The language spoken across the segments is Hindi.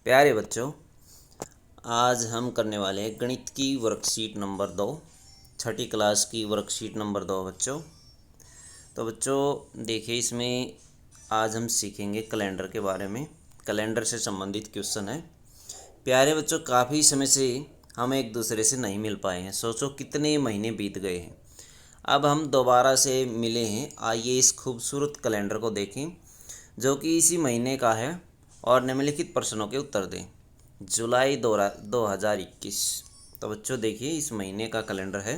प्यारे बच्चों, आज हम करने वाले हैं गणित की वर्कशीट नंबर 2, छठी क्लास की वर्कशीट नंबर 2 बच्चों। तो बच्चों देखिए, इसमें आज हम सीखेंगे कैलेंडर के बारे में। कैलेंडर से संबंधित क्वेश्चन है। प्यारे बच्चों, काफ़ी समय से हम एक दूसरे से नहीं मिल पाए हैं। सोचो कितने महीने बीत गए हैं। अब हम दोबारा से मिले हैं। आइए इस खूबसूरत कैलेंडर को देखें जो कि इसी महीने का है और निम्नलिखित प्रश्नों के उत्तर दें। जुलाई 2021। तो बच्चों देखिए, इस महीने का कैलेंडर है।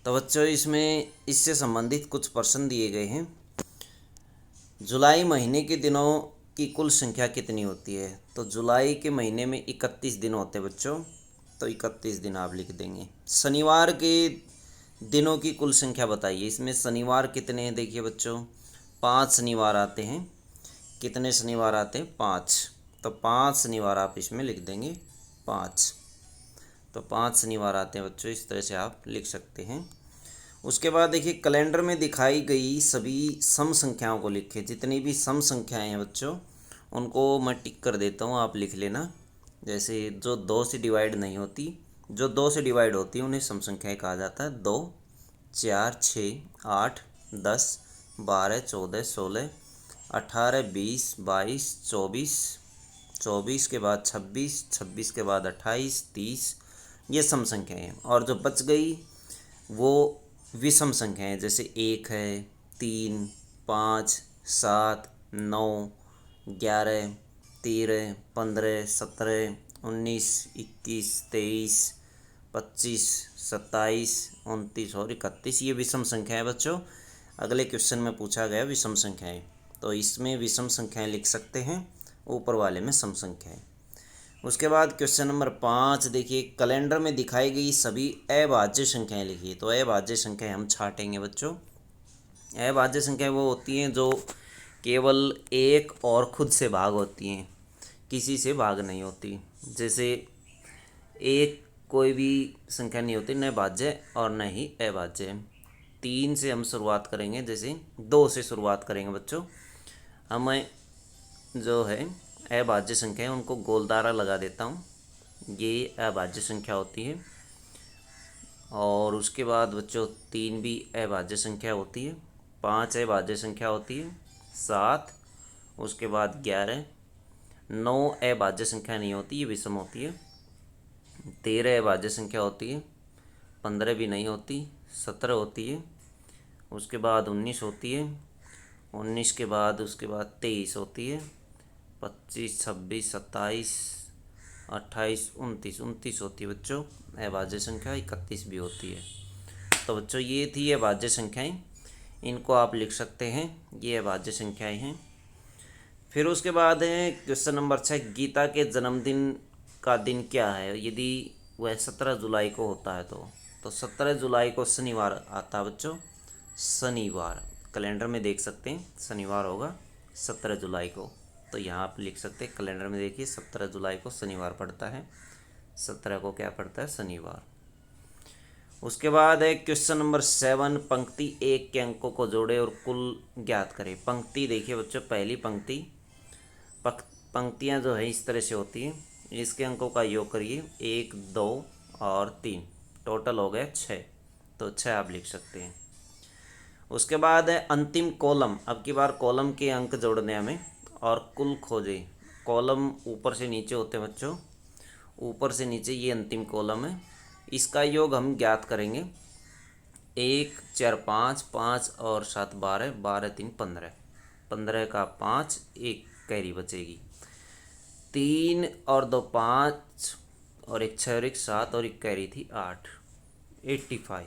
तो बच्चों इसमें इससे संबंधित कुछ प्रश्न दिए गए हैं। जुलाई महीने के दिनों की कुल संख्या कितनी होती है? तो जुलाई के महीने में 31 दिन होते हैं बच्चों। तो 31 दिन आप लिख देंगे। शनिवार के दिनों की कुल संख्या बताइए। इसमें शनिवार कितने हैं? देखिए बच्चों, 5 शनिवार आते हैं। कितने शनिवार आते हैं? 5। तो 5 शनिवार आप इसमें लिख देंगे 5। तो 5 शनिवार आते हैं बच्चों, इस तरह से आप लिख सकते हैं। उसके बाद देखिए, कैलेंडर में दिखाई गई सभी सम संख्याओं को लिखें। जितनी भी सम संख्याएं हैं बच्चों, उनको मैं टिक कर देता हूँ, आप लिख लेना। जैसे जो 2 से डिवाइड नहीं होती, जो 2 से डिवाइड होती है उन्हें सम संख्याएं कहा जाता है। 2, 4, 6, 8, 10, 12, 14, 16, 18, 20, 22, 24, 24 के बाद 26, 26 के बाद 28, 30, ये सम संख्याएं हैं। और जो बच गई वो विषम संख्याएं हैं। जैसे 1 है, 3, 5, 7, 9, 11, 13, 15, 17, 19, 21, 23, 25, 27, 29 और 31, ये विषम संख्याएं बच्चों। अगले क्वेश्चन में पूछा गया विषम संख्याएं, तो इसमें विषम संख्याएं लिख सकते हैं, ऊपर वाले में सम संख्याएं। उसके बाद क्वेश्चन नंबर 5 देखिए, कैलेंडर में दिखाई गई सभी अभाज्य संख्याएं लिखिए। तो अभाज्य संख्याएं हम छाटेंगे बच्चों। अभाज्य संख्याएं वो होती हैं जो केवल एक और खुद से भाग होती हैं, किसी से भाग नहीं होती। जैसे एक कोई भी संख्या नहीं होती, न भाज्य और न ही अभाज्य। 3 से हम शुरुआत करेंगे, जैसे 2 से शुरुआत करेंगे बच्चों। हमें जो है अभाज्य संख्या है उनको गोलदारा लगा देता हूँ, ये अभाज्य संख्या होती है। और उसके बाद बच्चों 3 भी अभाज्य संख्या होती है। 5 अभाज्य संख्या होती है। 7, उसके बाद 11, 9 अभाज्य संख्या नहीं होती, ये विषम होती है। 13 अभाज्य संख्या होती है। 15 भी नहीं होती, 17 होती है। उसके बाद 19 होती है। 19 के बाद उसके बाद 23 होती है। 25, 26, 27, 28, 29, 29 होती है बच्चों अभाज्य संख्या। 31 भी होती है। तो बच्चों ये थी अभाज्य संख्याएं, इनको आप लिख सकते हैं, ये अभाज्य संख्याएं हैं। फिर उसके बाद है क्वेश्चन नंबर 6, गीता के जन्मदिन का दिन क्या है? यदि वह 17 जुलाई को होता है तो 17 जुलाई को शनिवार आता है बच्चों। शनिवार कैलेंडर में देख सकते हैं, शनिवार होगा 17 जुलाई को। तो यहाँ आप लिख सकते हैं, कैलेंडर में देखिए 17 जुलाई को शनिवार पड़ता है। 17 को क्या पड़ता है? शनिवार। उसके बाद है क्वेश्चन नंबर 7, पंक्ति 1 के अंकों को जोड़े और कुल ज्ञात करें। पंक्ति देखिए बच्चों, पहली पंक्ति, पंक्तियाँ जो है इस तरह से होती हैं। इसके अंकों का योग करिए, 1, 2 और 3, टोटल हो गए 6। तो 6 आप लिख सकते हैं। उसके बाद है अंतिम कॉलम। अब की बार कॉलम के अंक जोड़ने हमें और कुल खोजे। कॉलम ऊपर से नीचे होते हैं बच्चों, ऊपर से नीचे ये अंतिम कॉलम है। इसका योग हम ज्ञात करेंगे। 1, 4, 5, 5 और 7, 12, 12, 3, 15, 15 का 5, एक कैरी बचेगी। 3 और 2 5 और एक 6 और एक 7 और एक कैरी थी 8, 85।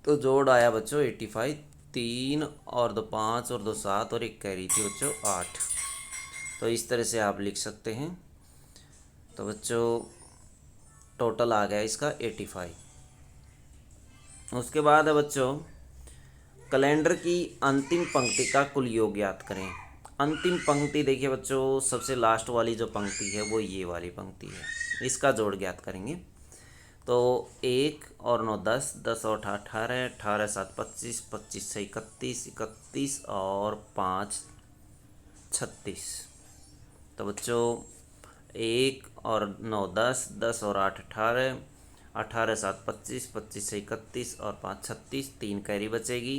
तो जोड़ आया बच्चों 85। 3 और 2 5 और 2 7 और एक कैरी थी बच्चों 8। तो इस तरह से आप लिख सकते हैं। तो बच्चों टोटल आ गया इसका 85। उसके बाद है बच्चों, कैलेंडर की अंतिम पंक्ति का कुल योग ज्ञात करें। अंतिम पंक्ति देखिए बच्चों, सबसे लास्ट वाली जो पंक्ति है वो ये वाली पंक्ति है, इसका जोड़ ज्ञात करेंगे। तो 1 और 9 10, 10 और 18, 18 7 25, 25 से 31, 31 और 5 36। तो बच्चों 1 और 9 10, 10 और 8 18, 18 7 25, 25 से 31 और 5 36, 3 कैरी बचेगी।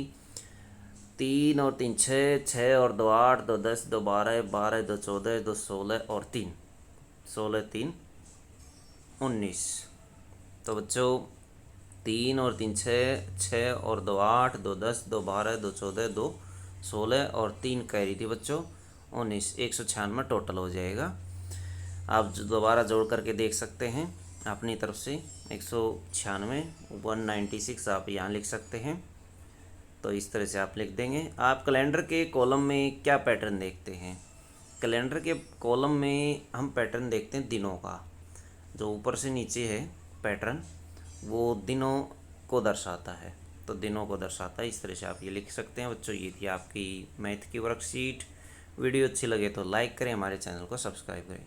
3 और 3 6, 6 और 2 8, 2 10, 2 12, 12 2 14, 2 16 और 3 16 3 19। तो बच्चों 3 और 3 6, 6 और 2 8, 2 10, 2 12, 2 14, 2 16 और 3 कैरी थी बच्चों 19, 196 टोटल हो जाएगा। आप दोबारा जोड़ करके देख सकते हैं अपनी तरफ से। 196 196 आप यहाँ लिख सकते हैं। तो इस तरह से आप लिख देंगे। आप कैलेंडर के कॉलम में क्या पैटर्न देखते हैं? कैलेंडर के कॉलम में हम पैटर्न देखते हैं दिनों का। जो ऊपर से नीचे है पैटर्न वो दिनों को दर्शाता है। तो दिनों को दर्शाता है, इस तरह से आप ये लिख सकते हैं बच्चों। ये थी आपकी मैथ की वर्कशीट। वीडियो अच्छी लगे तो लाइक करें, हमारे चैनल को सब्सक्राइब करें।